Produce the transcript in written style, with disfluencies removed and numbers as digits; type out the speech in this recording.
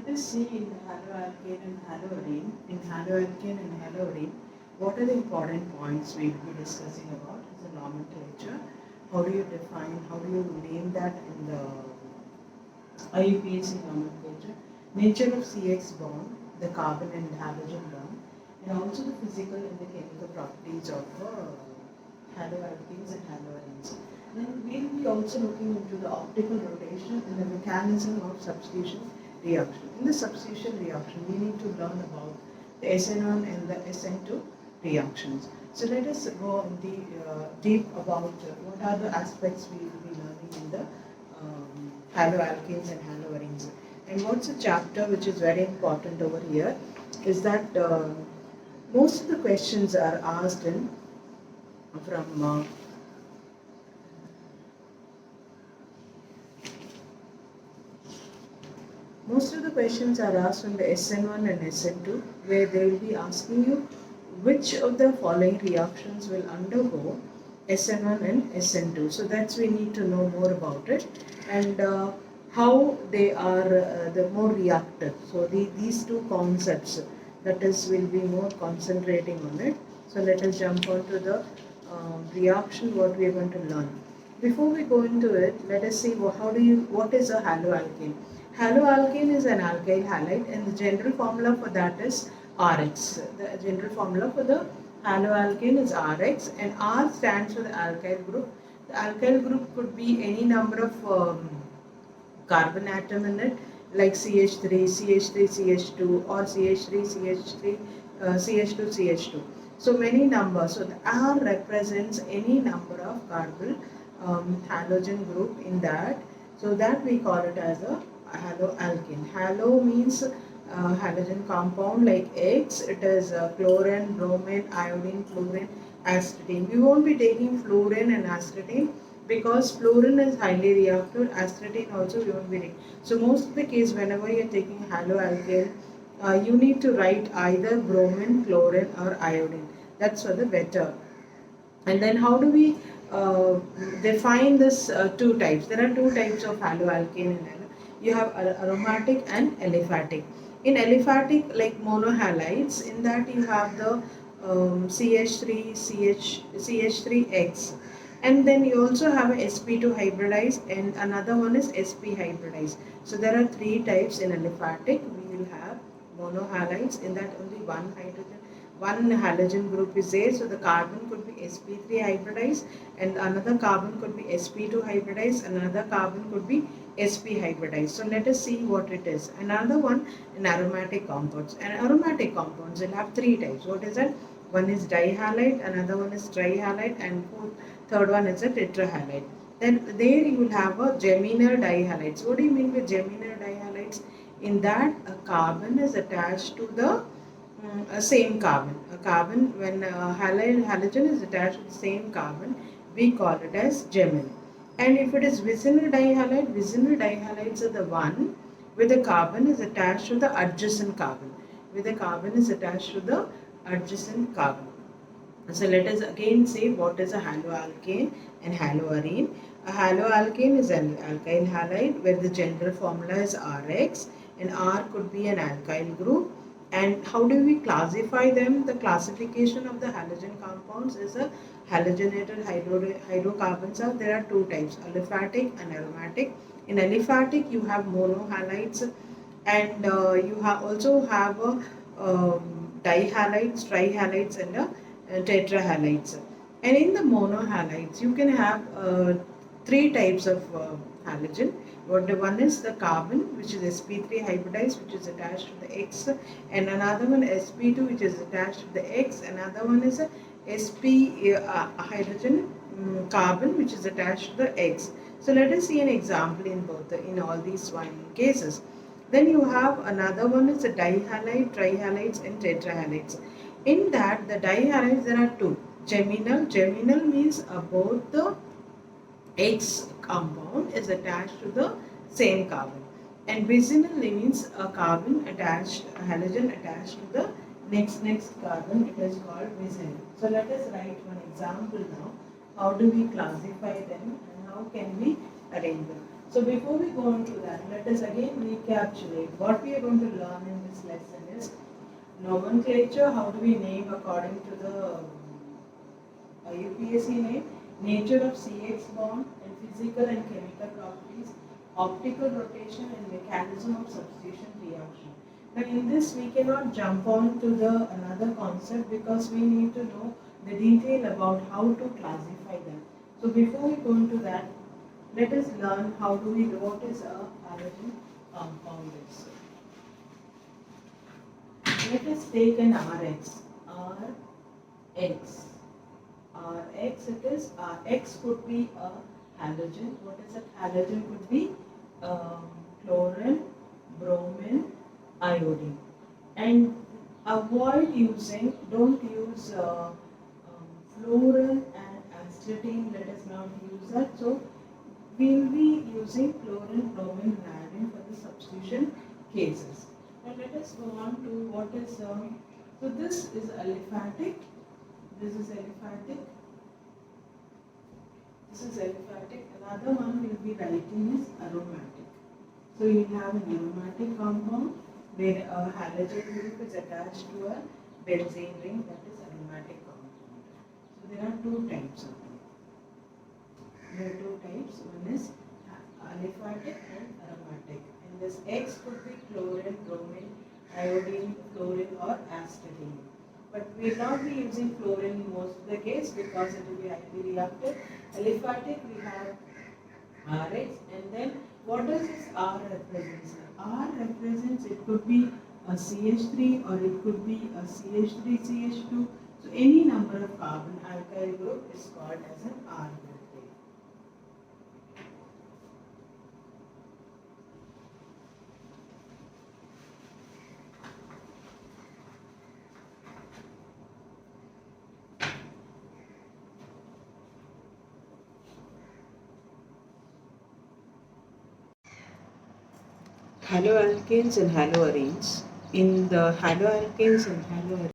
us see in the haloalkane and haloarine. In haloalkane and haloarine, what are the important points we will be discussing about? Is the nomenclature. How do you define? How do you name that in the IUPAC nomenclature? Nature of CX bond, the carbon and halogen bond, and also the physical and the chemical properties of haloalkanes and haloarines. Then we will be also looking into the optical rotation and the mechanism of substitution reaction. In the substitution reaction, we need to learn about the SN1 and the SN2 reactions. So let us go deep about what are the aspects we will be learning in the haloalkanes and haloarines. And what's a chapter which is very important over here is that most of the questions are asked in from most of the questions are asked from the SN1 and SN2, where they will be asking you which of the following reactions will undergo SN1 and SN2. So that's we need to know more about it and how they are the more reactive. So these two concepts, that is, will be more concentrating on it. So let us jump on to the reaction what we are going to learn. Before we go into it, let us see what is a haloalkane. Haloalkane is an alkyl halide and the general formula for that is Rx. The general formula for the haloalkane is Rx and R stands for the alkyl group. The alkyl group could be any number of carbon atom in it like CH3, CH3, CH2 or CH3, CH3, CH2, CH2. So many numbers. So the R represents any number of carbon halogen group in that. So that we call it as a haloalkane. Halo means halogen compound like X. It is chlorine, bromine, iodine, fluorine, astatine. We won't be taking fluorine and astatine because fluorine is highly reactive. Astatine also we won't be taking. So most of the case, whenever you are taking haloalkane, you need to write either bromine, chlorine, or iodine. That's for the better. And then how do we define this two types? There are two types of haloalkane in halo. You have aromatic and aliphatic. In aliphatic, like monohalides, in that you have the CH3, CH3X. And then you also have a sp2 hybridized and another one is sp hybridized. So there are three types in aliphatic. We will have monohalides, in that only one halogen group is there, so the carbon could be sp3 hybridized and another carbon could be sp2 hybridized and another carbon could be sp hybridized. So let us see what it is. Another one in aromatic compounds. And aromatic compounds will have three types. What is that? One is dihalide, another one is trihalide, and third one is a tetrahalide. Then there you will have a geminal dihalides. What do you mean by geminal dihalides? In that a carbon is attached to the same carbon. A carbon, when halogen is attached to the same carbon, we call it as gemin. And if it is vicinal dihalides are the one where the carbon is attached to the adjacent carbon. Where the carbon is attached to the adjacent carbon. So let us again say what is a haloalkane and haloarine. A haloalkane is an alkyl halide where the general formula is Rx and R could be an alkyl group. And how do we classify them? The classification of the halogen compounds is a halogenated hydrocarbons. There are two types, aliphatic and aromatic. In aliphatic you have monohalides and you also have dihalides, trihalides and tetrahalides. And in the monohalides you can have three types of halogen. One is the carbon, which is sp3 hybridized, which is attached to the X, and another one sp2, which is attached to the X. Another one is a sp hydrogen carbon, which is attached to the X. So let us see an example in in all these one cases. Then you have another one is a dihalide, trihalides, and tetrahalides. In that, the dihalides there are two. Geminal. Geminal means both the X compound is attached to the same carbon, and vicinal means a carbon attached, a halogen attached to the next carbon. It is called vicinal. So let us write one example now. How do we classify them and how can we arrange them? So before we go into that, let us again recapitulate. What we are going to learn in this lesson is nomenclature. How do we name according to the UPSC name? Nature of CX bond and physical and chemical properties, optical rotation and mechanism of substitution reaction. Now in this we cannot jump on to the another concept because we need to know the detail about how to classify them. So before we go into that, let us learn how do we what is a halogen compound is. Let us take an Rx. Rx. Rx it is. Rx could be a halogen. What is a halogen? Could be chlorine, bromine, iodine. And avoid using, don't use fluorine and astatine. Let us not use that. So we will be using chlorine, bromine, and iodine for the substitution cases. Now let us go on to what is, so this is aliphatic, this is aliphatic, this is aliphatic, another one will be writing is aromatic. So you have an aromatic compound where a halogen group is attached to a benzene ring, that is aromatic compound. So there are two types of them. There are two types, one is aliphatic and aromatic. And this X could be chlorine, bromine, iodine, fluorine or astatine. But we will not be using fluorine in most of the case because it will be highly reactive. Aliphatic we have Rx, and then what does this R represent? R represents, it could be a CH3 or it could be a CH3, CH2. So any number of carbon alkyl group is called as an R group. Haloalkanes and haloarenes. In the haloalkanes and haloarenes,